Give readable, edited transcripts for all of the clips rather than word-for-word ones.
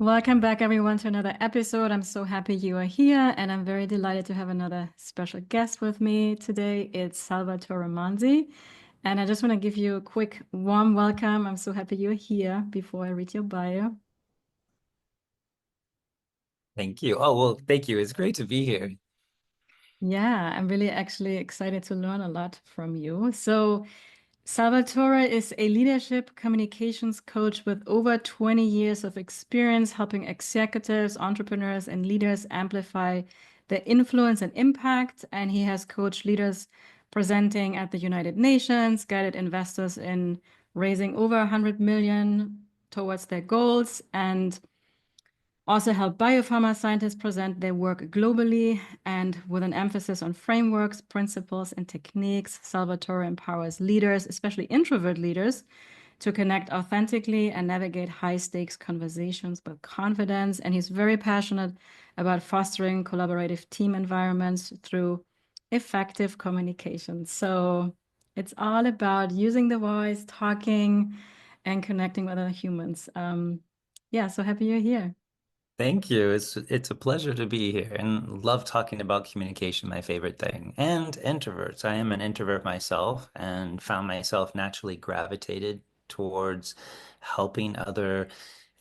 Welcome back, everyone, to another episode. I'm so happy you are here, and I'm very delighted to have another special guest with me today. It's Salvatore Manzi, and I just want to give you a quick warm welcome. I'm so happy you're here before I read your bio. Thank you. Oh, well, thank you. It's great to be here. Yeah, I'm really actually excited to learn a lot from you. So, Salvatore is a leadership communications coach with over 20 years of experience helping executives, entrepreneurs, and leaders amplify their influence and impact. And he has coached leaders presenting at the United Nations, guided investors in raising over 100 million towards their goals, and also help biopharma scientists present their work globally and with an emphasis on frameworks, principles, and techniques. Salvatore empowers leaders, especially introvert leaders, to connect authentically and navigate high stakes conversations with confidence. And he's very passionate about fostering collaborative team environments through effective communication. So it's all about using the voice, talking, and connecting with other humans. Yeah, so happy you're here. Thank you. It's a pleasure to be here and love talking about communication, my favorite thing. And introverts. I am an introvert myself and found myself naturally gravitated towards helping other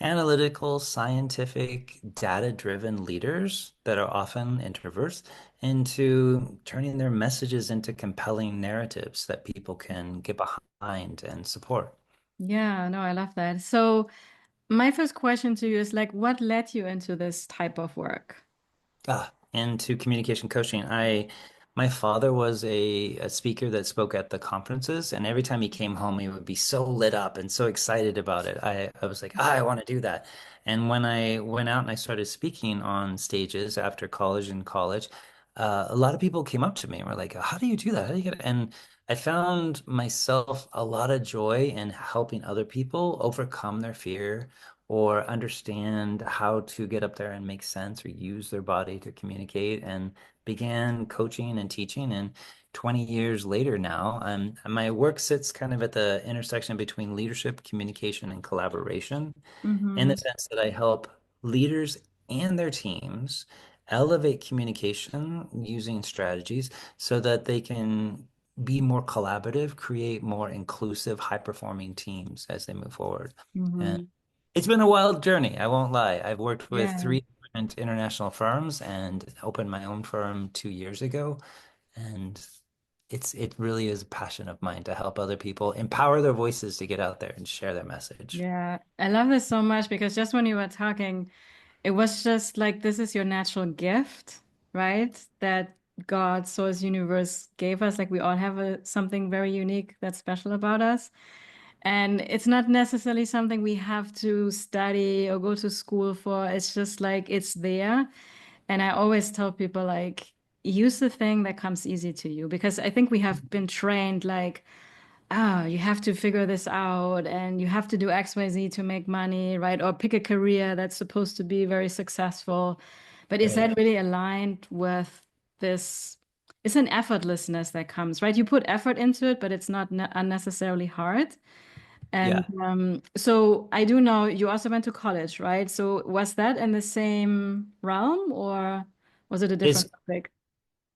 analytical, scientific, data-driven leaders that are often introverts into turning their messages into compelling narratives that people can get behind and support. Yeah, no, I love that. So, my first question to you is like, what led you into this type of work? Into communication coaching. My father was a speaker that spoke at the conferences, and every time he came home, he would be so lit up and so excited about it. I was like, I want to do that. And when I went out and I started speaking on stages after college, a lot of people came up to me and were like, how do you do that? How do you get it? And I found myself a lot of joy in helping other people overcome their fear or understand how to get up there and make sense or use their body to communicate and began coaching and teaching. And 20 years later now, my work sits kind of at the intersection between leadership, communication, and collaboration in the Mm-hmm. sense that I help leaders and their teams elevate communication using strategies so that they can be more collaborative, create more inclusive, high-performing teams as they move forward. And Mm-hmm. it's been a wild journey, I won't lie. I've worked with Yeah. three different international firms and opened my own firm 2 years ago. And it really is a passion of mine to help other people empower their voices to get out there and share their message. Yeah. I love this so much because just when you were talking, it was just like this is your natural gift, right? That God, source, universe gave us. Like we all have something very unique that's special about us. And it's not necessarily something we have to study or go to school for. It's just like it's there. And I always tell people like use the thing that comes easy to you because I think we have been trained like, oh, you have to figure this out and you have to do XYZ to make money, right? Or pick a career that's supposed to be very successful. But is Right. that really aligned with this? It's an effortlessness that comes, right? You put effort into it, but it's not unnecessarily hard. And Yeah. so I do know you also went to college, right? So was that in the same realm or was it a It's different topic?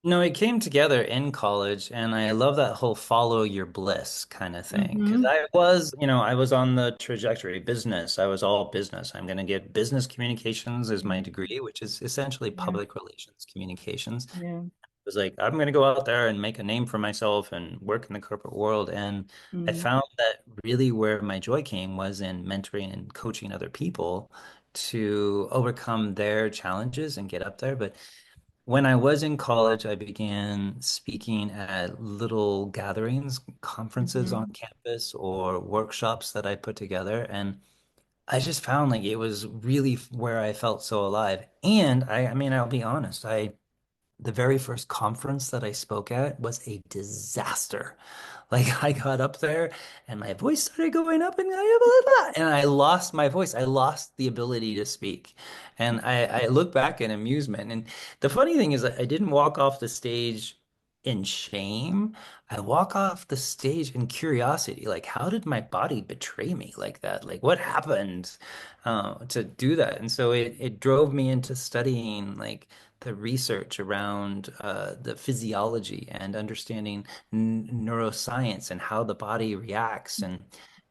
no, it came together in college, and I love that whole follow your bliss kind of thing. Because Mm-hmm. I was on the trajectory, business. I was all business. I'm going to get business communications as my degree, which is essentially Yeah. public relations communications. Yeah. Was like, I'm going to go out there and make a name for myself and work in the corporate world. And I Mm. found that really where my joy came was in mentoring and coaching other people to overcome their challenges and get up there. But when I was in college, I began speaking at little gatherings, conferences on Mm-hmm. campus, or workshops that I put together. And I just found like it was really where I felt so alive. And I mean, I'll be honest, the very first conference that I spoke at was a disaster. Like I got up there and my voice started going up and I lost my voice. I lost the ability to speak. And I look back in amusement. And the funny thing is that I didn't walk off the stage. in shame, I walk off the stage in curiosity. Like, how did my body betray me like that? Like, what happened to do that? And so it drove me into studying like the research around the physiology and understanding n neuroscience and how the body reacts.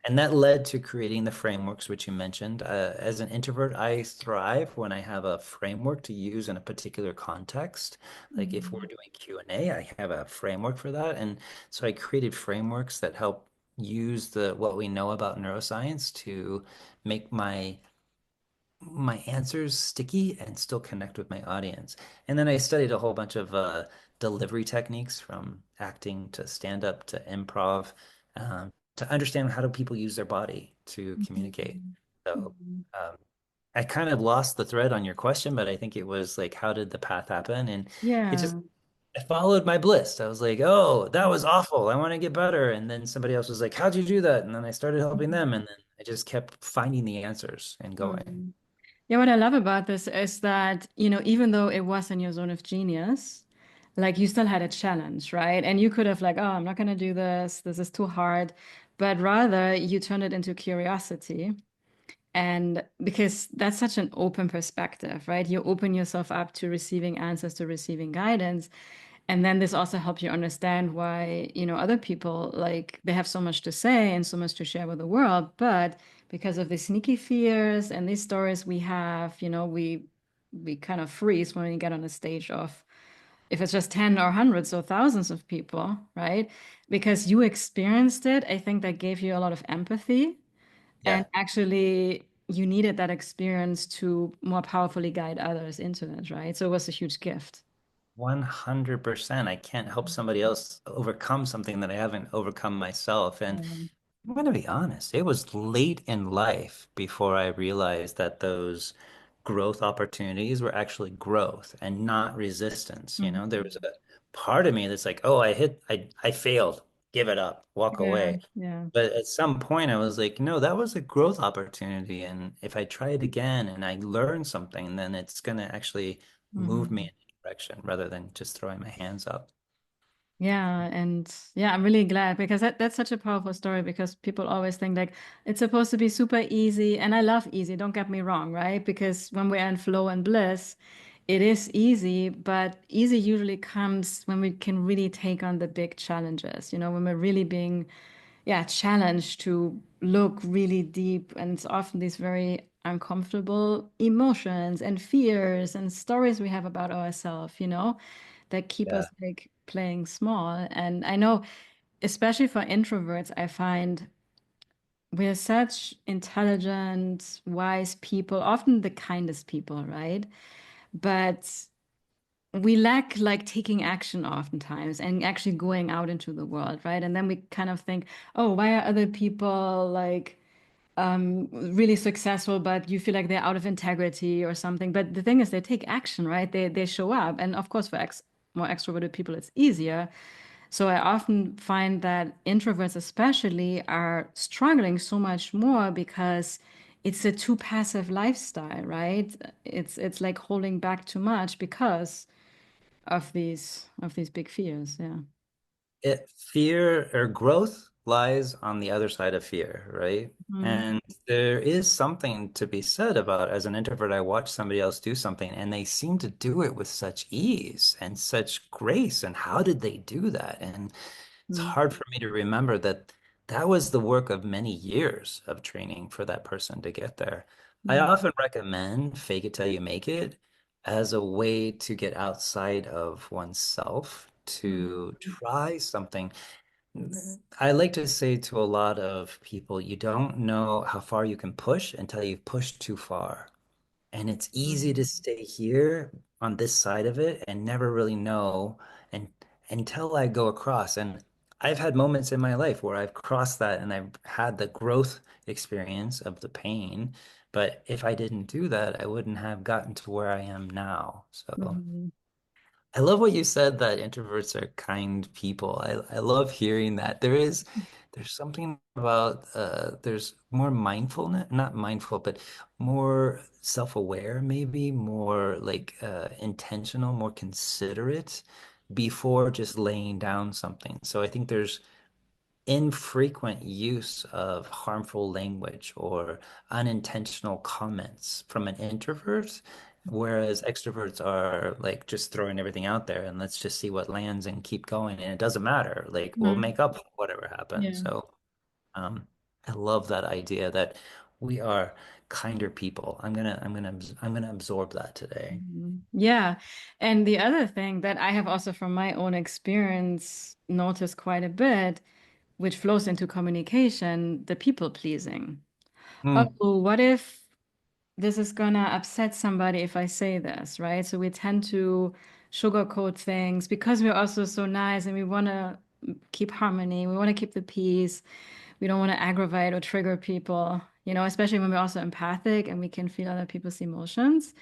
And that led to creating the frameworks which you mentioned. As an introvert, I thrive when I have a framework to use in a particular context. Like if we're Mhm. doing Q&A, I have a framework for that. And so I created frameworks that help use the what we know about neuroscience to make my answers sticky and still connect with my audience. And then I studied a whole bunch of delivery techniques from acting to stand up to improv to understand how do people use their body to communicate. Mhm. So Mhm. um, I kind of lost the thread on your question, but I think it was like, how did the path happen? And it just Yeah. I followed my bliss. I was like, oh, that was awful. I want to get better. And then somebody else was like, how'd you do that? And then I started helping them. And then I just kept finding the answers and going. Mhm. Yeah, what I love about this is that, even though it was in your zone of genius, like you still had a challenge, right? And you could have like, oh, I'm not going to do this. This is too hard. But rather you turned it into curiosity. And because that's such an open perspective, right? You open yourself up to receiving answers, to receiving guidance. And then this also helps you understand why, other people like they have so much to say and so much to share with the world, but because of the sneaky fears and these stories we have, we kind of freeze when we get on a stage of if it's just 10 or hundreds or thousands of people, right? Because you experienced it, I think that gave you a lot of empathy and Yeah. actually you needed that experience to more powerfully guide others into it, right? So it was a huge gift. 100%. I can't help somebody else overcome something that I haven't overcome myself. And Um, I'm going to be honest, it was late in life before I realized that those growth opportunities were actually growth and not resistance. You know, there was mhm. a part of me that's like, oh, I failed, give it up, walk Yeah, away. yeah. But at some point, I was like, no, that was a growth opportunity. And if I try it again and I learn something, then it's going to actually move me Mhm. in a direction rather than just throwing my hands up. Yeah, and yeah, I'm really glad because that's such a powerful story because people always think like it's supposed to be super easy, and I love easy, don't get me wrong, right? Because when we're in flow and bliss, it is easy, but easy usually comes when we can really take on the big challenges, when we're really being, yeah, challenged to look really deep, and it's often these very uncomfortable emotions and fears and stories we have about ourselves, that keep Yeah. us like playing small. And I know, especially for introverts, I find we're such intelligent, wise people, often the kindest people, right? But we lack like taking action oftentimes and actually going out into the world, right? And then we kind of think, oh, why are other people like really successful, but you feel like they're out of integrity or something. But the thing is, they take action, right? They show up, and of course, for more extroverted people, it's easier. So I often find that introverts, especially, are struggling so much more because it's a too passive lifestyle, right? It's like holding back too much because of these big fears. Yeah. Fear or growth lies on the other side of fear, right? Mm-hmm. And there is something to be said about as an introvert, I watch somebody else do something and they seem to do it with such ease and such grace. And how did they do that? And it's hard for me to remember that that was the work of many years of training for that person to get there. I Mm-hmm. often recommend fake it till you make it as a way to get outside of oneself to try something. I like to say to a lot of people, you don't know how far you can push until you've pushed too far. And it's easy to stay here on this side of it and never really know and until I go across. And I've had moments in my life where I've crossed that and I've had the growth experience of the pain. But if I didn't do that, I wouldn't have gotten to where I am now. So Mm-hmm. I love what you said that introverts are kind people. I love hearing that. There's something about there's more mindfulness, not mindful, but more self-aware, maybe more like intentional, more considerate. before just laying down something. So I think there's infrequent use of harmful language or unintentional comments from an introvert, whereas extroverts are like just throwing everything out there and let's just see what lands and keep going. And it doesn't matter. Like we'll Mhm. make up whatever happens. Yeah. So um, I love that idea that we are kinder people. I'm gonna absorb that today. Yeah. And the other thing that I have also from my own experience noticed quite a bit, which flows into communication, the people pleasing. Hmm. Oh, what if this is gonna upset somebody if I say this, right? So we tend to sugarcoat things because we're also so nice and we want to keep harmony. We want to keep the peace. We don't want to aggravate or trigger people, especially when we're also empathic and we can feel other people's emotions.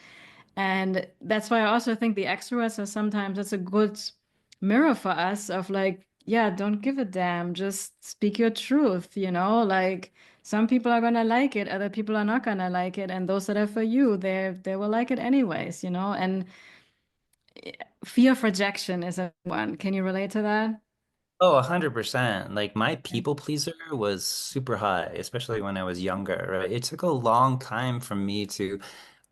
And that's why I also think the extroverts are sometimes that's a good mirror for us of like, yeah, don't give a damn, just speak your truth, like some people are gonna like it, other people are not gonna like it, and those that are for you, they will like it anyways. And fear of rejection is a one. Can you relate to that? Oh, 100%. Like my people pleaser was super high, especially when I was younger, right? It took a long time for me to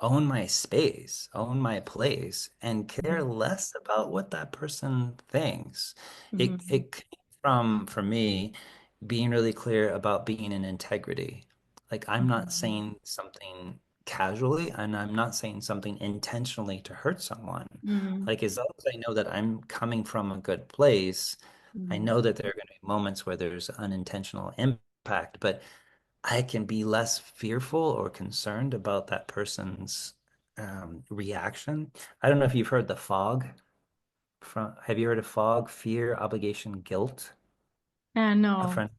own my space, own my place, and care less about what that person thinks. Mm-hmm. It came from, for me, being really clear about being in integrity. Like I'm not Mm-hmm. saying something casually, and I'm not saying something intentionally to hurt someone. Mm-hmm. Like as long as I know that I'm coming from a good place, I Mm-hmm. know that there are going to be moments where there's unintentional impact, but I can be less fearful or concerned about that person's reaction. I don't know if you've heard the fog from, have you heard of fog? Fear, obligation, guilt? A No. friend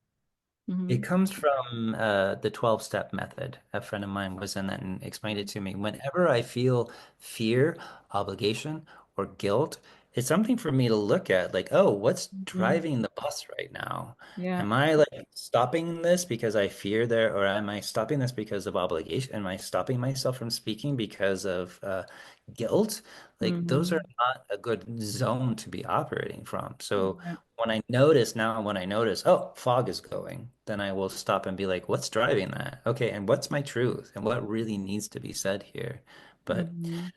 Mm-hmm. It comes from the 12-step method. A friend of mine was in that and explained it to me. Whenever I feel fear, obligation, or guilt, it's something for me to look at, like, oh, what's Mm-hmm. driving the bus right now? Yeah. Am I like stopping this because I fear there, or am I stopping this because of obligation? Am I stopping myself from speaking because of guilt? Like, those are Mm-hmm. not a good zone to be operating from. So, Yeah. when I notice, oh, fog is going, then I will stop and be like, what's driving that? Okay, and what's my truth? And what really needs to be said here? But Mm-hmm.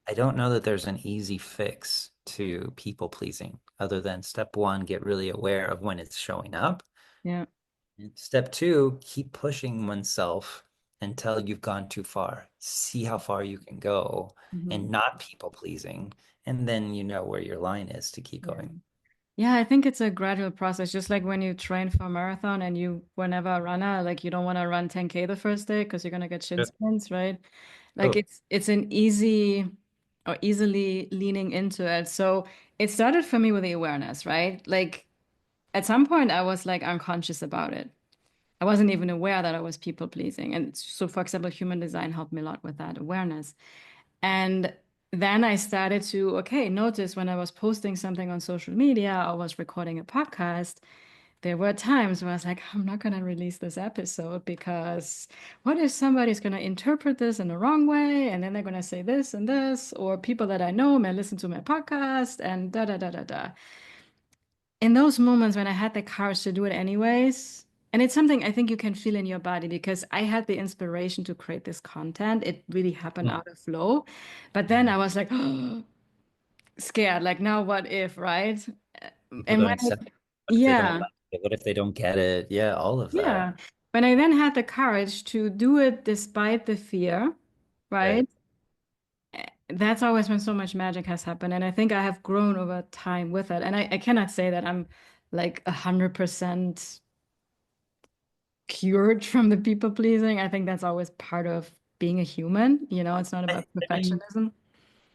I don't know that there's an easy fix to people pleasing other than step one, get really aware of when it's showing up. Yeah. And step two, keep pushing oneself until you've gone too far. See how far you can go Mm-hmm. and not people pleasing. And then you know where your line is to keep Yeah. going. Yeah, I think it's a gradual process, just like when you train for a marathon and you were never a runner, like you don't want to run 10K the first day because you're gonna get shin Sure. splints, right? Like Oh, it's an easy or easily leaning into it. So it started for me with the awareness, right? Like at some point I was like unconscious about it. I wasn't even aware that I was people pleasing. And so for example, human design helped me a lot with that awareness. And then I started to, okay, notice when I was posting something on social media or was recording a podcast, there were times where I was like, I'm not going to release this episode because what if somebody's going to interpret this in the wrong way? And then they're going to say this and this, or people that I know may listen to my podcast and da da da da da. In those moments when I had the courage to do it anyways, and it's something I think you can feel in your body because I had the inspiration to create this content. It really happened hmm. out of flow. But then I was like, scared, like now what if, right? People And don't when I, accept it. What if they don't yeah, like it? What if they don't get it? Yeah, all of that. yeah. When I then had the courage to do it despite the fear, Right. right? That's always when so much magic has happened. And I think I have grown over time with it. And I cannot say that I'm like 100% cured from the people pleasing. I think that's always part of being a human. It's not about I mean, perfectionism.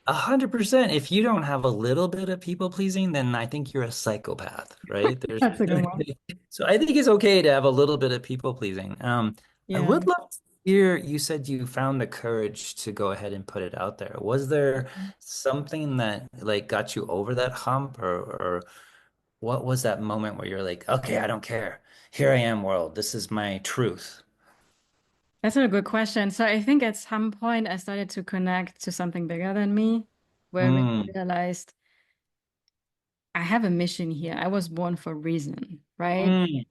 100%. If you don't have a little bit of people pleasing, then I think you're a psychopath, right? There's That's a good one. so I think it's okay to have a little bit of people pleasing. I Yeah. would love to hear, you said you found the courage to go ahead and put it out there. Was there something that like got you over that hump or what was that moment where you're like, okay, I don't care. Here I am, world. This is my truth. That's a good question. So I think at some point I started to connect to something bigger than me, where I really Mm, realized I have a mission here. I was born for a reason, right? Mm.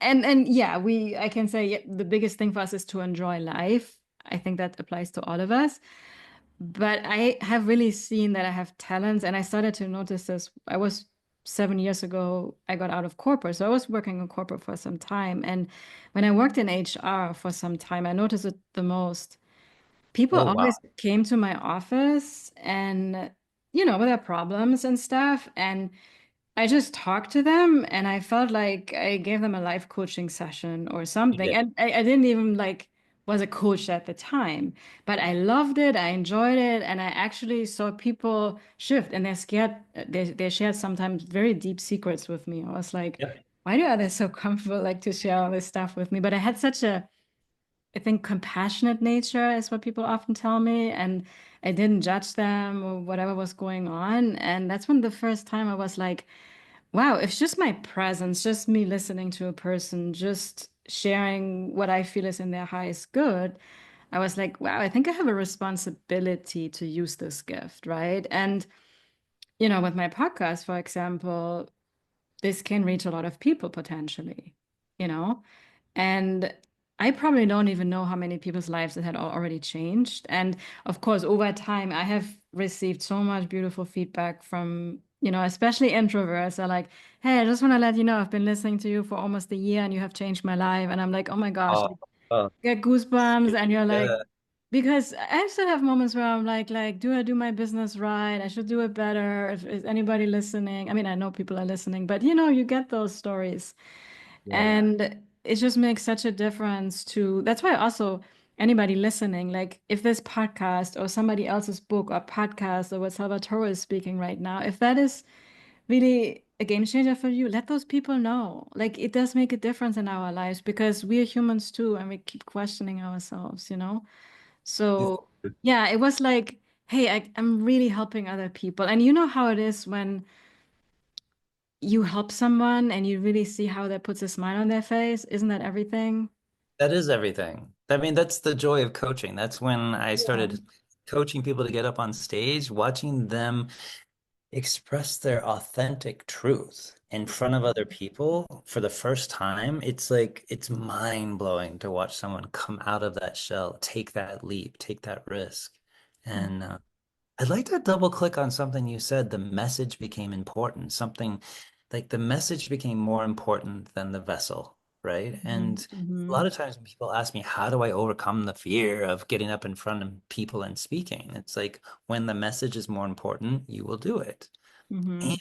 And yeah, I can say yeah, the biggest thing for us is to enjoy life. I think that applies to all of us. But I have really seen that I have talents, and I started to notice this. I was 7 years ago, I got out of corporate. So I was working in corporate for some time. And when I worked in HR for some time, I noticed it the most. People Oh, wow. always came to my office and, with their problems and stuff. And I just talked to them and I felt like I gave them a life coaching session or You something. did. And I didn't even like was a coach at the time, but I loved it. I enjoyed it. And I actually saw people shift and they're scared. They shared sometimes very deep secrets with me. I was like, Yep. why do others so comfortable like to share all this stuff with me? But I had such a, I think compassionate nature is what people often tell me. And I didn't judge them or whatever was going on. And that's when the first time I was like, wow, it's just my presence, just me listening to a person, just sharing what I feel is in their highest good. I was like, wow, I think I have a responsibility to use this gift, right? And, with my podcast, for example, this can reach a lot of people potentially, you know? And I probably don't even know how many people's lives it had already changed. And of course, over time, I have received so much beautiful feedback from, especially introverts are like, hey, I just want to let you know, I've been listening to you for almost a year and you have changed my life. And I'm like, oh my gosh, Oh, like, oh, get goosebumps. And you're like, yeah. because I still have moments where I'm like, do I do my business right? I should do it better. If is anybody listening? I mean, I know people are listening, but you get those stories. Yeah. And it just makes such a difference to, that's why also anybody listening, like if this podcast or somebody else's book or podcast or what Salvatore is speaking right now, if that is really a game changer for you, let those people know. Like it does make a difference in our lives because we are humans too and we keep questioning ourselves. So yeah, it was like, hey, I'm really helping other people. And you know how it is when you help someone and you really see how that puts a smile on their face. Isn't that everything? That is everything. I mean, that's the joy of coaching. That's when I Yeah. started coaching people to get up on stage, watching them express their authentic truth in front of other people for the first time. It's like it's mind-blowing to watch someone come out of that shell, take that leap, take that risk. And I'd like to double click on something you said. The message became important. Something like the message became more important than the vessel, right? Mm-hmm. And a Mm-hmm. lot of times when people ask me, how do I overcome the fear of getting up in front of people and speaking? It's like when the message is more important, you will do it. Mm-hmm. And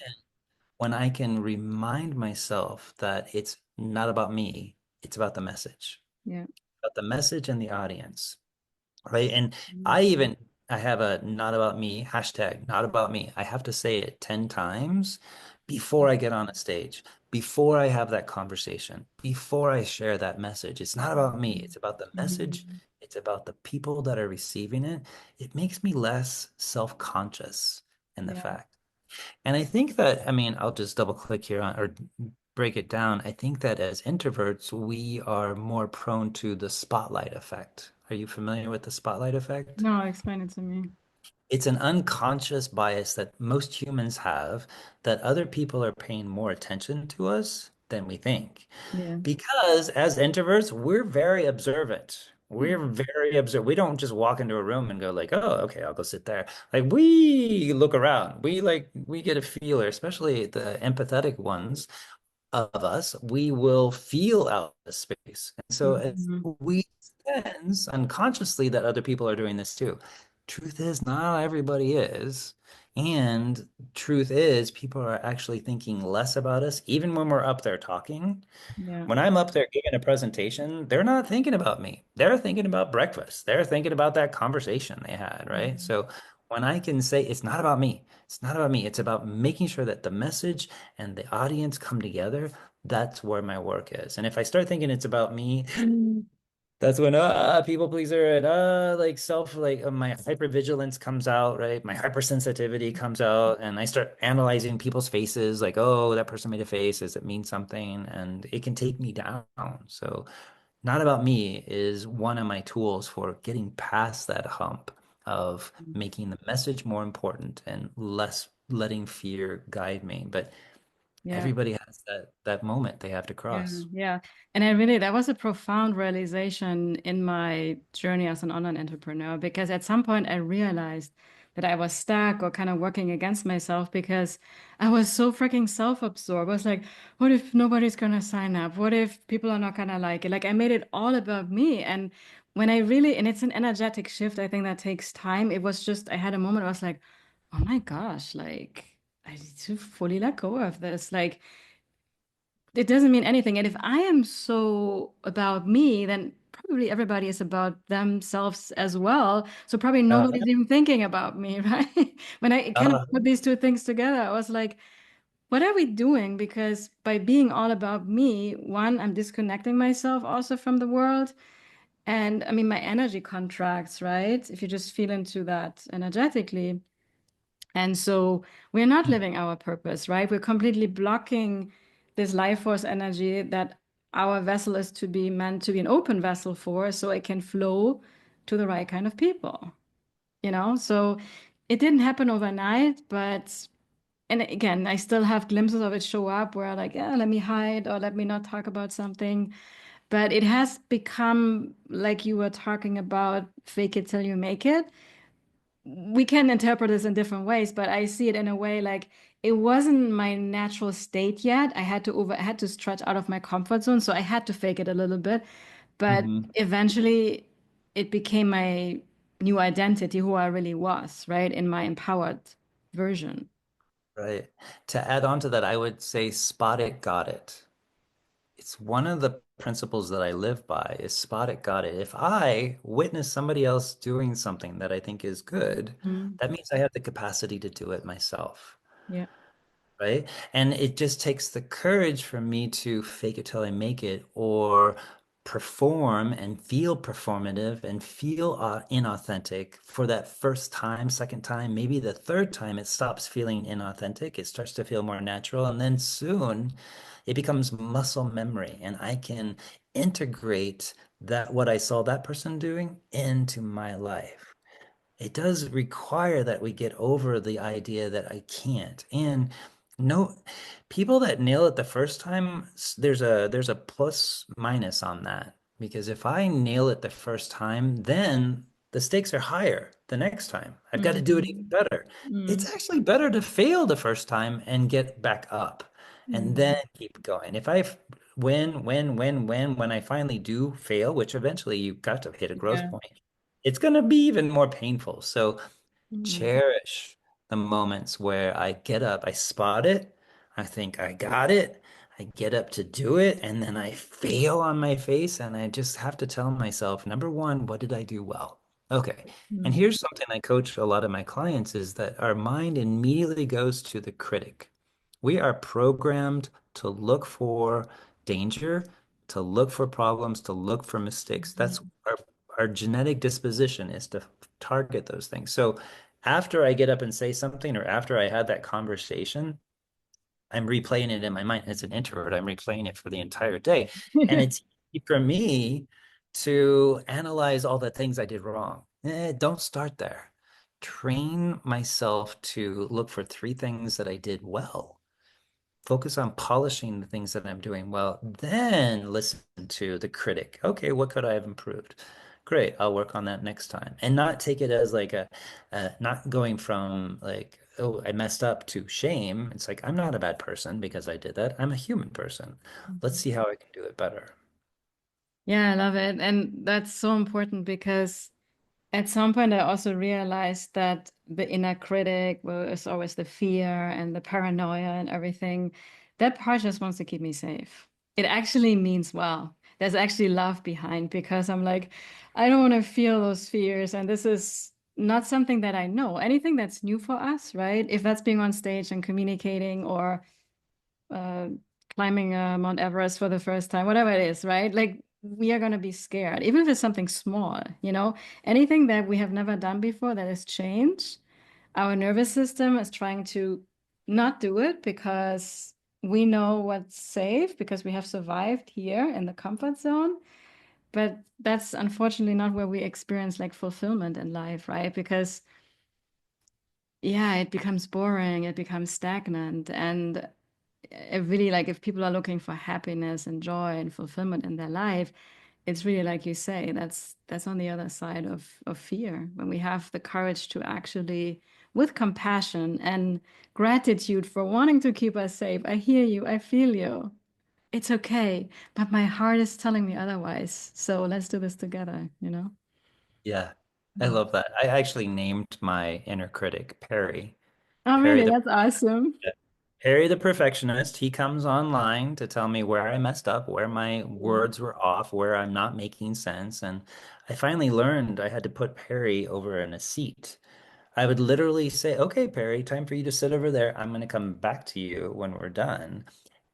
when I can remind myself that it's not about me, it's about the message, Yeah. about the message and the audience. Right. And Mhm. I have a not about me hashtag, not about me. I have to say it 10 times before I get on a stage, before I have that conversation, before I share that message. It's not about me. It's about the message. Mhm. It's about the people that are receiving it. It makes me less self-conscious in the Yeah. fact. And I think that, I mean, I'll just double click here on or break it down. I think that as introverts, we are more prone to the spotlight effect. Are you familiar with the spotlight effect? No, explain it to me. It's an unconscious bias that most humans have that other people are paying more attention to us than we think. Yeah. Because as introverts, we're very observant. We're very observant. We don't just walk into a room and go like, "Oh, okay, I'll go sit there." Like we look around. We get a feeler, especially the empathetic ones of us, we will feel out the space. And so Mhm. we sense unconsciously that other people are doing this too. Truth is, not everybody is. And truth is, people are actually thinking less about us, even when we're up there talking. Yeah. When I'm up there giving a presentation, they're not thinking about me. They're thinking about breakfast. They're thinking about that conversation they had, right? Mhm. So when I can say it's not about me, it's not about me, it's about making sure that the message and the audience come together, that's where my work is. And if I start thinking it's about me, that's when people pleaser and like self like my hypervigilance comes out, right? My hypersensitivity comes out, and I start analyzing people's faces, like, oh, that person made a face. Does it mean something? And it can take me down. So, not about me is one of my tools for getting past that hump of making the message more important and less letting fear guide me. But Yeah. everybody has that moment they have to Yeah, cross. yeah. And I really, that was a profound realization in my journey as an online entrepreneur because at some point I realized that I was stuck or kind of working against myself because I was so freaking self-absorbed. I was like, what if nobody's gonna sign up? What if people are not gonna like it? Like I made it all about me. And when I really, and it's an energetic shift, I think that takes time. It was just, I had a moment, I was like, oh my gosh, like I need to fully let go of this. Like, it doesn't mean anything. And if I am so about me, then probably everybody is about themselves as well. So probably Uh, nobody's even thinking about me, right? When I kind of uh, put these two things together, I was like, what are we doing? Because by being all about me, one, I'm disconnecting myself also from the world. And I mean, my energy contracts, right? If you just feel into that energetically. And so we're not living our purpose, right? We're completely blocking this life force energy that our vessel is to be meant to be an open vessel for, so it can flow to the right kind of people, you know? So it didn't happen overnight, but, and again, I still have glimpses of it show up where like, yeah, let me hide or let me not talk about something. But it has become like you were talking about, fake it till you make it. We can interpret this in different ways, but I see it in a way like it wasn't my natural state yet. I had to stretch out of my comfort zone, so I had to fake it a little bit. But mhm. eventually it became my new identity, who I really was, right? In my empowered version. Right. To add on to that, I would say spot it, got it. It's one of the principles that I live by is spot it, got it. If I witness somebody else doing something that I think is good, Mm, that means I have the capacity to do it myself. yeah. Right? And it just takes the courage for me to fake it till I make it or perform and feel performative and feel inauthentic for that first time, second time, maybe the third time it stops feeling inauthentic. It starts to feel more natural. And then soon it becomes muscle memory and I can integrate that what I saw that person doing into my life. It does require that we get over the idea that I can't. And no, people that nail it the first time, there's a plus minus on that. Because if I nail it the first time, then the stakes are higher the next time. I've got to do it even Mm, better. mm, It's actually better to fail the first time and get back up and then mm, keep going. If I when I finally do fail, which eventually you got to hit a growth yeah. point, it's going to be even more painful. So Mm, cherish the moments where I get up, I spot it, I think I got it, I get up to do it, and then I fail on my face, and I just have to tell myself, number one, what did I do well? Okay. And mm, here's something I coach a lot of my clients is that our mind immediately goes to the critic. We are programmed to look for danger, to look for problems, to look for mistakes. That's mm, our genetic disposition is to target those things. So after I get up and say something or after I had that conversation, I'm replaying it in my mind. As an introvert, I'm replaying it for the entire day. And mm. it's easy for me to analyze all the things I did wrong. Don't start there. Train myself to look for three things that I did well, focus on polishing the things that I'm doing well, then listen to the critic. Okay, what could I have improved? Great, I'll work on that next time. And not take it as like not going from like, oh, I messed up to shame. It's like, I'm not a bad person because I did that. I'm a human person. Let's see how I can do it better. Yeah, I love it. And that's so important because at some point, I also realized that the inner critic, well, is always the fear and the paranoia and everything. That part just wants to keep me safe. It actually means well. There's actually love behind because I'm like, I don't want to feel those fears. And this is not something that I know. Anything that's new for us, right? If that's being on stage and communicating or uh, climbing Mount Everest for the first time, whatever it is, right? Like we are going to be scared, even if it's something small, you know, anything that we have never done before that is change. Our nervous system is trying to not do it because we know what's safe because we have survived here in the comfort zone. But that's unfortunately not where we experience like fulfillment in life, right? Because yeah, it becomes boring, it becomes stagnant. And it really like if people are looking for happiness and joy and fulfillment in their life, it's really like you say, that's on the other side of fear. When we have the courage to actually, with compassion and gratitude for wanting to keep us safe, I hear you, I feel you. It's okay, but my heart is telling me otherwise. So let's do this together, you know? Yeah, I love that. I actually named my inner critic Perry. Oh, Perry really? the That's awesome. Perry the perfectionist. He comes online to tell me where I messed up, where my Mhm. words were off, where I'm not making sense. And I finally learned I had to put Perry over in a seat. I would literally say, "Okay, Perry, time for you to sit over there. I'm going to come back to you when we're done."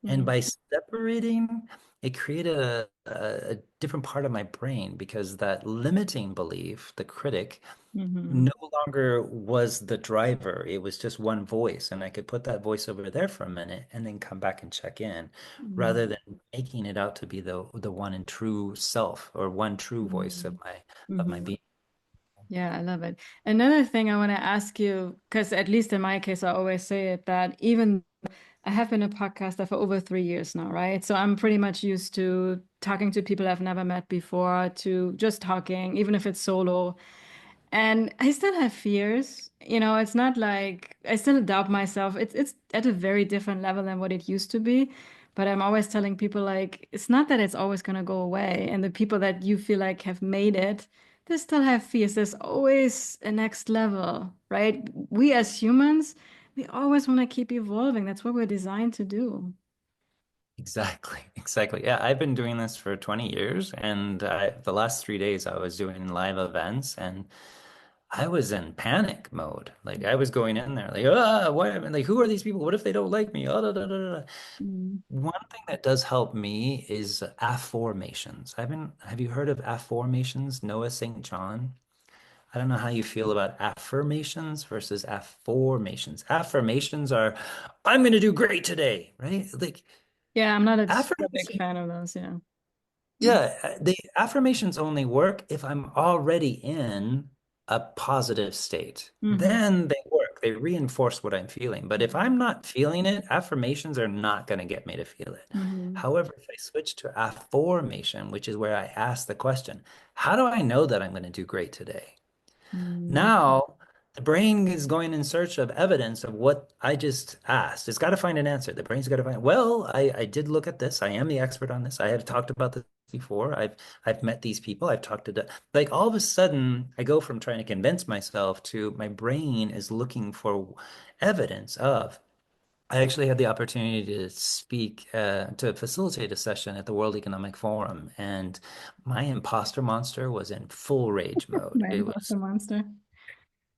And Mhm. by separating, it created a different part of my brain because that limiting belief, the critic, Mhm. no longer was the driver. It was just one voice. And I could put that voice over there for a minute and then come back and check in rather Mhm. than making it out to be the one and true self or one true voice Mhm. of my Mhm. being. Yeah, I love it. Another thing I want to ask you, because at least in my case, I always say it that even I have been a podcaster for over 3 years now, right? So I'm pretty much used to talking to people I've never met before, to just talking, even if it's solo. And I still have fears. You know, it's not like I still doubt myself. It's at a very different level than what it used to be. But I'm always telling people like it's not that it's always gonna go away. And the people that you feel like have made it, they still have fears. There's always a next level, right? We as humans, we always want to keep evolving. That's what we're designed to do. Exactly, exactly. Yeah, I've been doing this for 20 years, and the last 3 days I was doing live events, and I was in panic mode. Like I was going in there, like, what? Like, who are these people? What if they don't like me? Oh, da, da, da, da. Mm. One thing that does help me is affirmations. Have you heard of affirmations? Noah St. John? I don't know how you feel about affirmations versus affirmations. Affirmations are, I'm going to do great today, right? Like Yeah, I'm not a big affirmations. fan of those. Yeah. Mm. Yeah, the affirmations only work if I'm already in a positive state. Mm-hmm. Then they work. They reinforce what I'm feeling. But if Mm-hmm. I'm not feeling it, affirmations are not going to get me to feel it. Mm-hmm. However, if I switch to affirmation, which is where I ask the question, how do I know that I'm going to do great today? Mm-hmm. Now, the brain is going in search of evidence of what I just asked. It's got to find an answer. The brain's got to find, well, I did look at this. I am the expert on this. I have talked about this before. I've met these people. I've talked to like all of a sudden I go from trying to convince myself to my brain is looking for evidence of. I actually had the opportunity to speak, to facilitate a session at the World Economic Forum, and my imposter monster was in full rage mode. My imposter monster.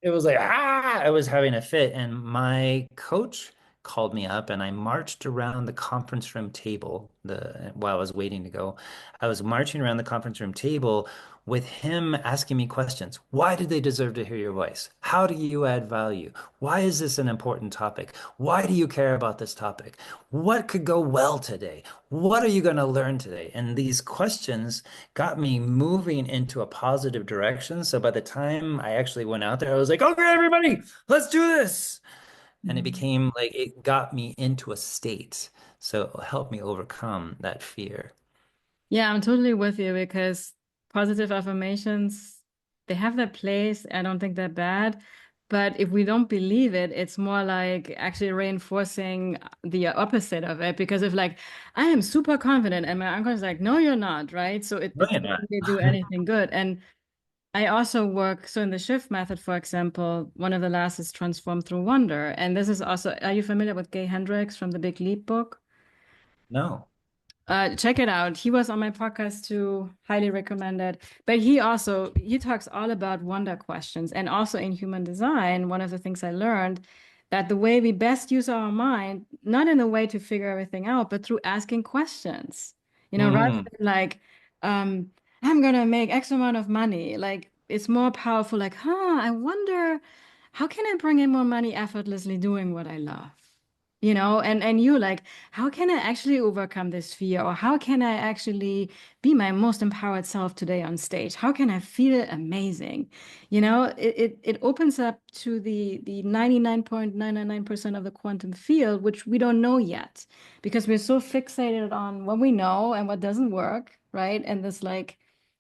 It was like, I was having a fit. And my coach called me up and I marched around the conference room table while I was waiting to go. I was marching around the conference room table with him asking me questions. Why do they deserve to hear your voice? How do you add value? Why is this an important topic? Why do you care about this topic? What could go well today? What are you going to learn today? And these questions got me moving into a positive direction. So by the time I actually went out there, I was like, okay, everybody, let's do this. And it Mhm. became like it got me into a state. So it helped me overcome that fear. Yeah, I'm totally with you because positive affirmations, they have their place. I don't think they're bad. But if we don't believe it, it's more like actually reinforcing the opposite of it. Because if like I am super confident and my uncle is like, no, you're not, right? So it Brilliant. doesn't really do anything good. And I also work, so in the shift method, for example, one of the last is transform through wonder. And this is also, are you familiar with Gay Hendricks from the Big Leap book? No. Check it out. He was on my podcast too, highly recommended. But he talks all about wonder questions. And also in human design, one of the things I learned that the way we best use our mind, not in a way to figure everything out, but through asking questions. You know, rather Mm, than like, um, I'm gonna make X amount of money. Like it's more powerful, like, I wonder how can I bring in more money effortlessly doing what I love? and you like, how can I actually overcome this fear? Or how can I actually be my most empowered self today on stage? How can I feel amazing? It opens up to the 99.999% of the quantum field, which we don't know yet because we're so fixated on what we know and what doesn't work, right? And this like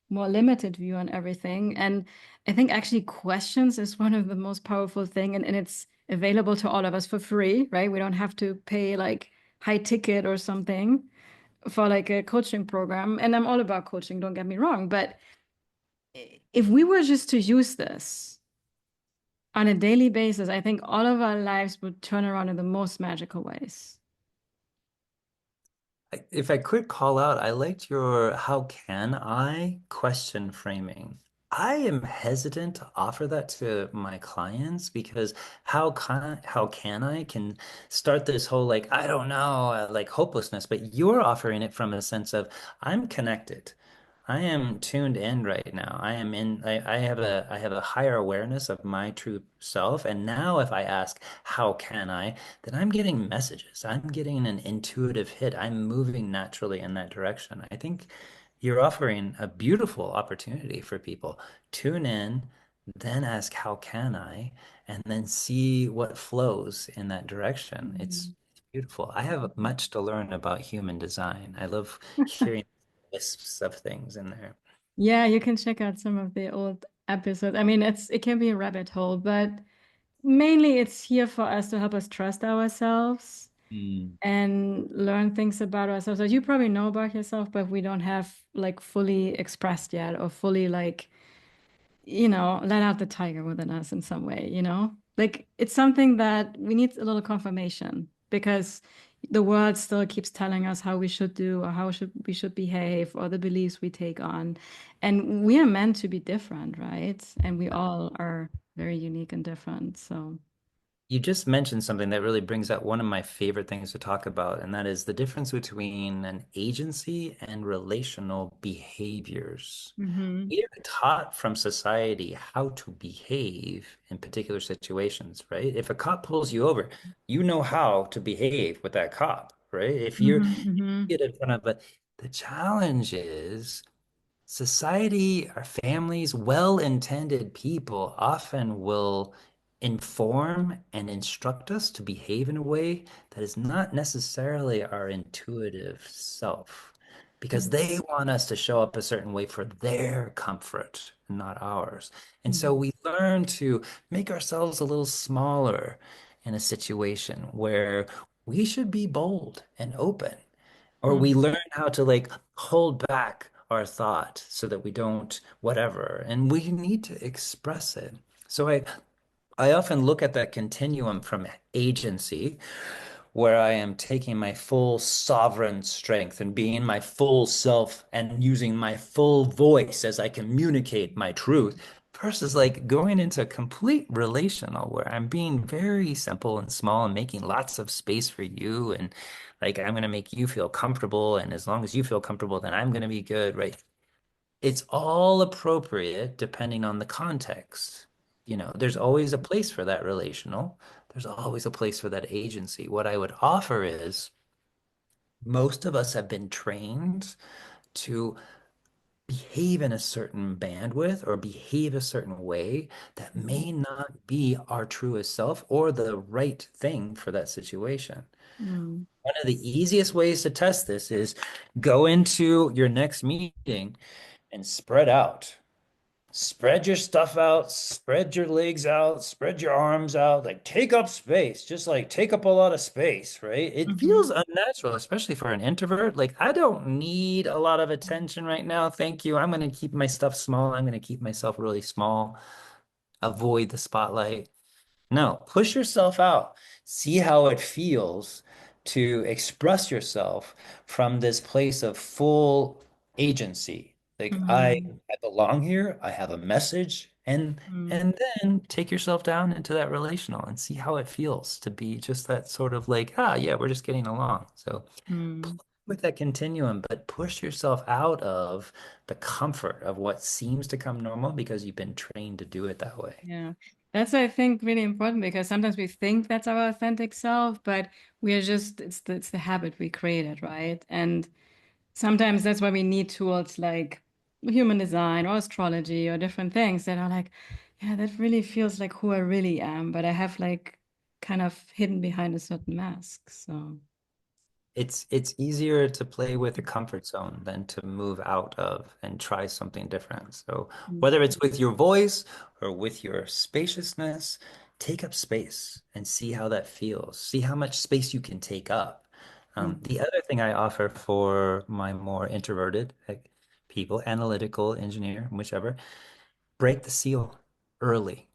more limited view on everything. And I think actually questions is one of the most powerful thing, and it's available to all of us for free, right? We don't have to pay like high ticket or something for like a coaching program. And I'm all about coaching, don't get me wrong, but if we were just to use this on a daily basis, I think all of our lives would turn around in the most magical ways. If I could call out, I liked your how can I question framing. I am hesitant to offer that to my clients because how can I can start this whole like I don't know like hopelessness, but you're offering it from a sense of I'm connected. I am tuned in right now. I have a higher awareness of my true self. And now if I ask, how can I, then I'm getting messages. I'm getting an intuitive hit. I'm moving naturally in that direction. I think you're offering a beautiful opportunity for people. Tune in, then ask, how can I? And then see what flows in that direction. Mhm. It's beautiful. I have much to learn about human design. I love hearing wisps of things in there. Yeah, you can check out some of the old episodes. I mean, it can be a rabbit hole, but mainly it's here for us to help us trust ourselves Mm. and learn things about ourselves that you probably know about yourself, but we don't have like fully expressed yet or fully like, let out the tiger within us in some way. Like it's something that we need a little confirmation because the world still keeps telling us how we should do or how we should behave or the beliefs we take on. And we are meant to be different, right? And we all are very unique and different. So, You just mentioned something that really brings up one of my favorite things to talk about, and that is the difference between an agency and relational behaviors. hmm We are taught from society how to behave in particular situations, right? If a cop pulls you over, you know how to behave with that cop, right? If you're hmm get in front of it, the challenge is society, our families, well-intended people often will inform and instruct us to behave in a way that is not necessarily our intuitive self, because they want us to show up a certain way for their comfort, not ours. And so hmm we learn to make ourselves a little smaller in a situation where we should be bold and open, or we learn how to like hold back our thought so that we don't whatever, and we need to express it. So I often look at that continuum from agency, where I am taking my full sovereign strength and being my full self and using my full voice as I communicate my truth, versus like going into complete relational where I'm being very simple and small and making lots of space for you, and like I'm going to make you feel comfortable, and as long as you feel comfortable then I'm going to be good, right? It's all appropriate depending on the context. There's always a place for that relational. There's always a place for that agency. What I would offer is most of us have been trained to behave in a certain bandwidth or behave a certain way that may not be our truest self or the right thing for that situation. hmm One of the easiest ways to test this is go into your next meeting and spread out. Spread your stuff out, spread your legs out, spread your arms out, like take up space, just like take up a lot of space, right? It feels hmm unnatural, especially for an introvert. Like, I don't need a lot of attention right now. Thank you. I'm going to keep my stuff small. I'm going to keep myself really small, avoid the spotlight. No, push yourself out. See how it feels to express yourself from this place of full agency. Like hmm I belong here, I have a message, and then take yourself down into that relational and see how it feels to be just that sort of like, yeah, we're just getting along. So hmm play with that continuum, but push yourself out of the comfort of what seems to come normal because you've been trained to do it that way. Yeah. That's, I think, really important because sometimes we think that's our authentic self, but we are just, it's the habit we created, right? And sometimes that's why we need tools like human design or astrology or different things that are like, yeah, that really feels like who I really am, but I have like kind of hidden behind a certain mask. So, It's easier to play with the comfort zone than to move out of and try something different. So whether it's with your voice or with your spaciousness, take up space and see how that feels. See how much space you can take up. mm, The other thing I offer for my more introverted people, analytical, engineer, whichever, break the seal early.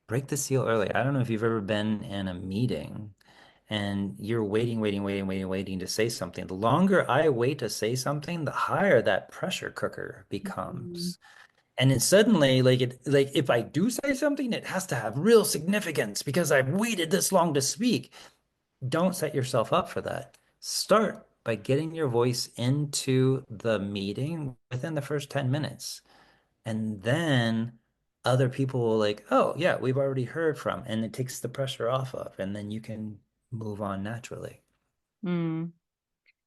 Break the seal early. I don't know if you've ever been in a meeting and you're waiting to say something. The longer I wait to say something, the higher that pressure cooker mm, becomes. And then suddenly, like if I do say something, it has to have real significance because I've waited this long to speak. Don't set yourself up for that. Start by getting your voice into the meeting within the first 10 minutes. And then other people will like, oh, yeah, we've already heard from, and it takes the pressure off of, and then you can move on naturally. mm.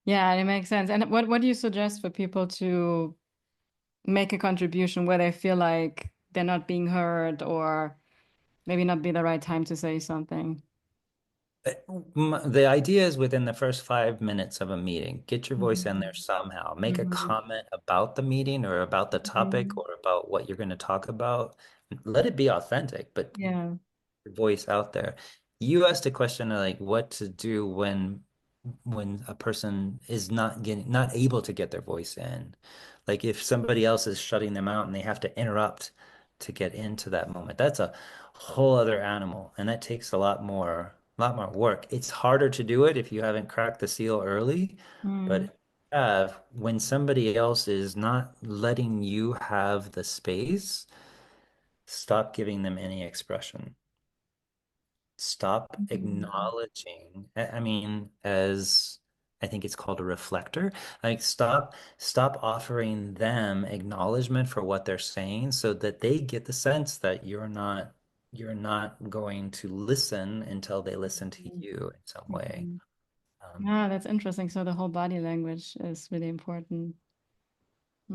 Yeah, it makes sense. And what do you suggest for people to make a contribution where they feel like they're not being heard or maybe not be the right time to say something? The idea is within the first 5 minutes of a meeting, get your voice in there Mhm. somehow. Make a Mhm. comment about the meeting or about the topic Mhm. or about what you're going to talk about. Let it be authentic, but Yeah. your voice out there. You asked a question like what to do when a person is not able to get their voice in. Like if somebody else is shutting them out and they have to interrupt to get into that moment. That's a whole other animal, and that takes a lot more work. It's harder to do it if you haven't cracked the seal early, Mm. but when somebody else is not letting you have the space, stop giving them any expression. Stop Mhm. acknowledging. I mean, as I think it's called a reflector. Like stop offering them acknowledgement for what they're saying so that they get the sense that you're not going to listen until they listen to you in some way. Mhm. Um, Ah, that's interesting. So the whole body language is really important.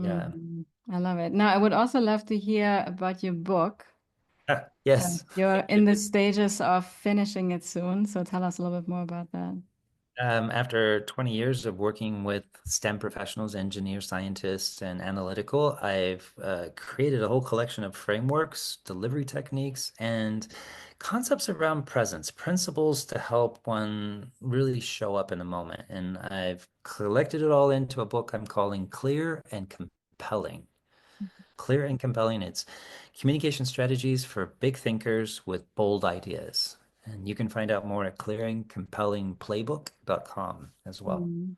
yeah. Mm. I love it. Now, I would also love to hear about your book. Yes. You're in the stages of finishing it soon, so tell us a little bit more about that. After 20 years of working with STEM professionals, engineers, scientists, and analytical, I've created a whole collection of frameworks, delivery techniques, and concepts around presence, principles to help one really show up in the moment. And I've collected it all into a book I'm calling Clear and Compelling. Clear and Compelling. It's communication strategies for big thinkers with bold ideas. And you can find out more at clearingcompellingplaybook.com as well. Mm.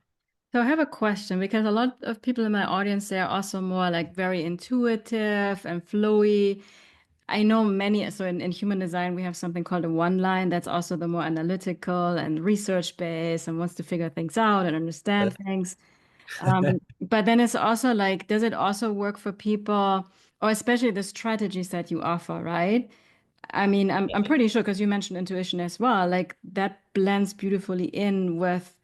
So I have a question because a lot of people in my audience, they are also more like very intuitive and flowy. I know many, so in human design, we have something called a one line that's also the more analytical and research based and wants to figure things out and understand things. But then it's also like, does it also work for people, or especially the strategies that you offer, right? I mean, I'm pretty sure because you mentioned intuition as well, like that blends beautifully in with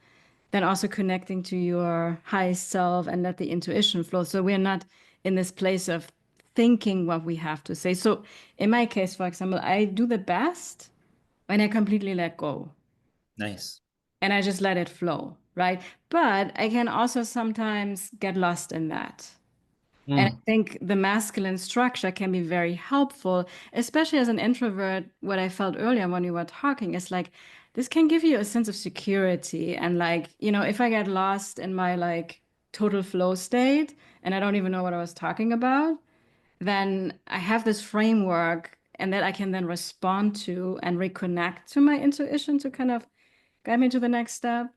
then also connecting to your highest self and let the intuition flow. So we're not in this place of thinking what we have to say. So in my case, for example, I do the best when I completely let go Nice. and I just let it flow, right? But I can also sometimes get lost in that. And I Mm, think the masculine structure can be very helpful, especially as an introvert. What I felt earlier when we were talking is like this can give you a sense of security. And like, if I get lost in my like total flow state and I don't even know what I was talking about, then I have this framework and that I can then respond to and reconnect to my intuition to kind of guide me to the next step.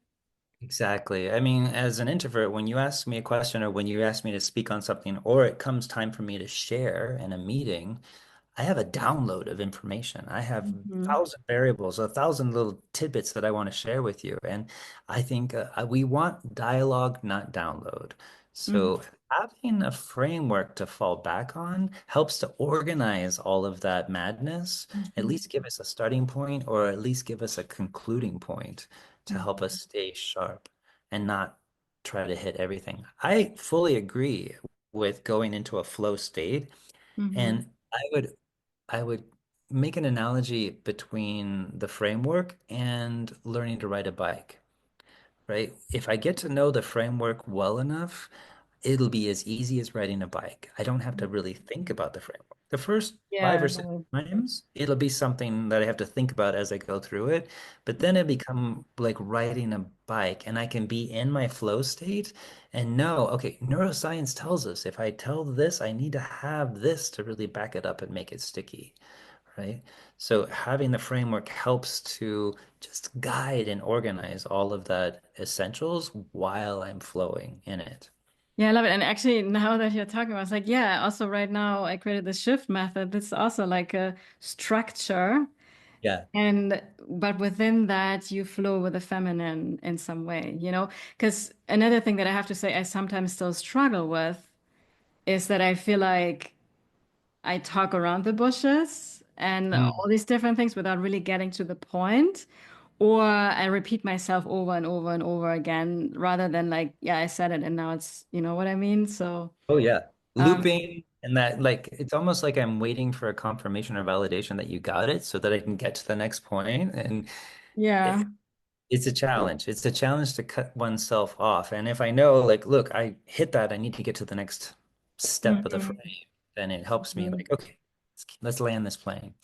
exactly. I mean, as an introvert, when you ask me a question or when you ask me to speak on something, or it comes time for me to share in a meeting, I have a download of information. I have Mhm. 1,000 variables, 1,000 little tidbits that I want to share with you. And I think we want dialogue, not download. Mhm. So having a framework to fall back on helps to organize all of that madness, at Mhm. least give us a starting point or at least give us a concluding point to help us Mhm. stay sharp and not try to hit everything. I fully agree with going into a flow state, Mhm. and I would make an analogy between the framework and learning to ride a bike, right? If I get to know the framework well enough, it'll be as easy as riding a bike. I don't have to really think about the framework. The first five Yeah, or six times, it'll be something that I have to think about as I go through it. But then it become like riding a bike, and I can be in my flow state and know, okay, neuroscience tells us if I tell this, I need to have this to really back it up and make it sticky, right? So having the framework helps to just guide and organize all of that essentials while I'm flowing in it. yeah, I love it. And actually, now that you're talking, I was like, yeah, also right now I created the shift method. It's also like a structure. Yeah. And but within that, you flow with the feminine in some way, you know? Because another thing that I have to say I sometimes still struggle with is that I feel like I talk around the bushes and Mm. all these different things without really getting to the point. Or I repeat myself over and over and over again rather than like, yeah, I said it and now it's, you know what I mean? So, Oh yeah. um, Looping and that like it's almost like I'm waiting for a confirmation or validation that you got it so that I can get to the next point. And yeah. it, it's a challenge. It's a challenge to cut oneself off. And if I know like, look, I hit that, I need to get to the next step of the frame, Mhm. then it helps me like, okay, let's land this plane.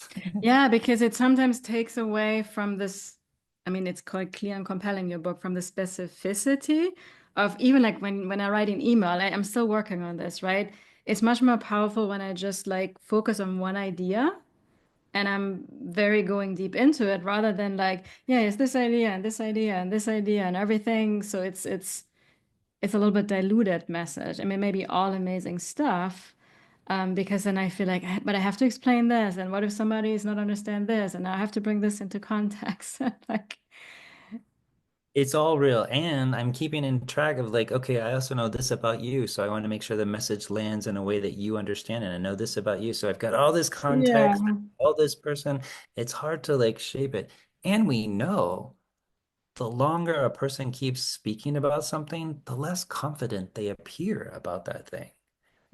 Yeah, because it sometimes takes away from this. I mean, it's called clear and compelling, your book, from the specificity of even like when I write an email, I'm still working on this, right? It's much more powerful when I just like focus on one idea and I'm very going deep into it rather than like, yeah, it's this idea and this idea and this idea and everything. So it's a little bit diluted message. I mean, maybe all amazing stuff, because then I feel like, but I have to explain this, and what if somebody is not understand this, and I have to bring this into context. Like, It's all real. And I'm keeping in track of like, okay, I also know this about you. So I want to make sure the message lands in a way that you understand it. I know this about you. So I've got all this yeah. context, all this person. It's hard to like shape it. And we know the longer a person keeps speaking about something, the less confident they appear about that thing.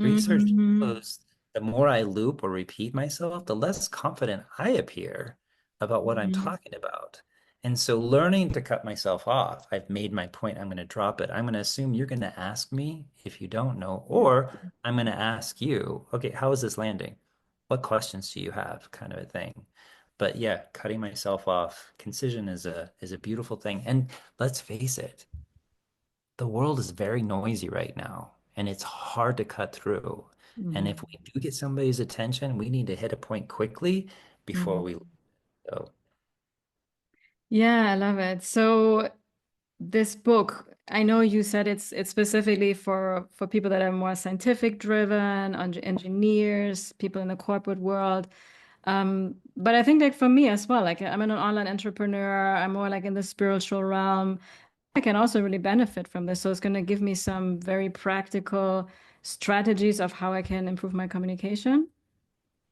Research Hmm. shows the more I loop or repeat myself, the less confident I appear about what I'm Hmm. talking about. And so learning to cut myself off, I've made my point, I'm going to drop it. I'm going to assume you're going to ask me if you don't know, or I'm going to ask you, okay, how is this landing? What questions do you have? Kind of a thing. But yeah, cutting myself off, concision is a beautiful thing. And let's face it, the world is very noisy right now and it's hard to cut through. And if we do get somebody's attention, we need to hit a point quickly before we Hmm. go. Yeah, I love it. So this book, I know you said it's specifically for people that are more scientific driven, engineers, people in the corporate world. But I think like for me as well, like I'm an online entrepreneur, I'm more like in the spiritual realm. I can also really benefit from this. So it's going to give me some very practical strategies of how I can improve my communication.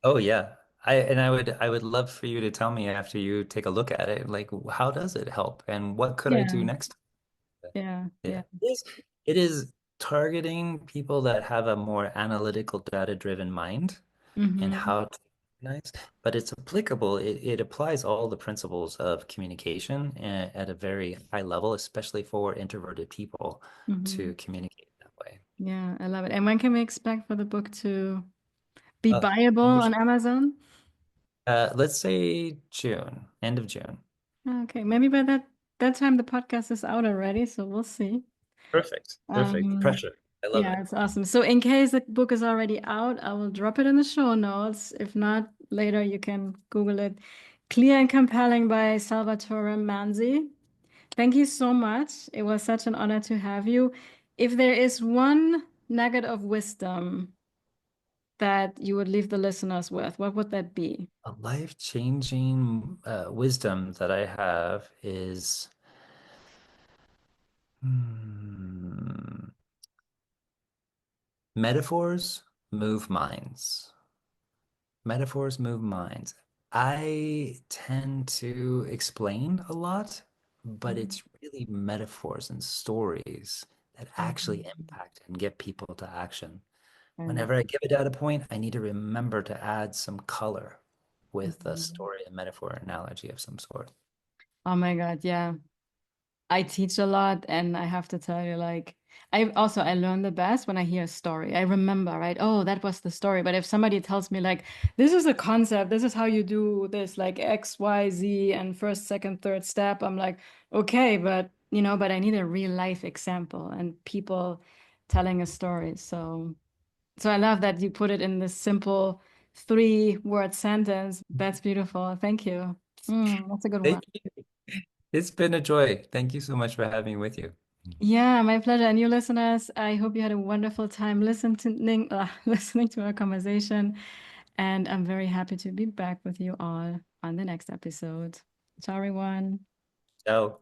Oh yeah. I would love for you to tell me after you take a look at it, like how does it help and what could I do Yeah, next? yeah, Yeah. yeah. It is targeting people that have a more analytical, data-driven mind and Hmm. how to organize, but it's applicable. It applies all the principles of communication at a very high level, especially for introverted people Hmm. to communicate that way. Yeah, I love it. And when can we expect for the book to be Uh, buyable on published, Amazon? let's say June, end of June. Okay, maybe by that time the podcast is out already, so we'll see. Perfect. Perfect. Um, Pressure. I love yeah, it. it's awesome. So in case the book is already out, I will drop it in the show notes. If not, later you can Google it. Clear and Compelling by Salvatore Manzi. Thank you so much. It was such an honor to have you. If there is one nugget of wisdom that you would leave the listeners with, what would that be? A life-changing wisdom that I have is, hmm, Metaphors move minds. Metaphors move minds. I tend to explain a lot, but Mhm. it's really metaphors and stories that actually Mhm. impact and get people to action. I love Whenever I give a data point, I need to remember to add some color it. with a Mhm. story, a metaphor, analogy of some sort. Oh my God, yeah. I teach a lot, and I have to tell you, like, I learn the best when I hear a story. I remember, right? Oh, that was the story. But if somebody tells me like, this is a concept, this is how you do this, like X, Y, Z, and first, second, third step, I'm like, okay, but but I need a real life example and people telling a story. So I love that you put it in this simple 3-word sentence. That's beautiful. Thank you. That's a good one. Thank you. It's been a joy. Thank you so much for having me with you. Yeah, my pleasure. And you listeners, I hope you had a wonderful time listening to our conversation. And I'm very happy to be back with you all on the next episode. Ciao, everyone. Ciao.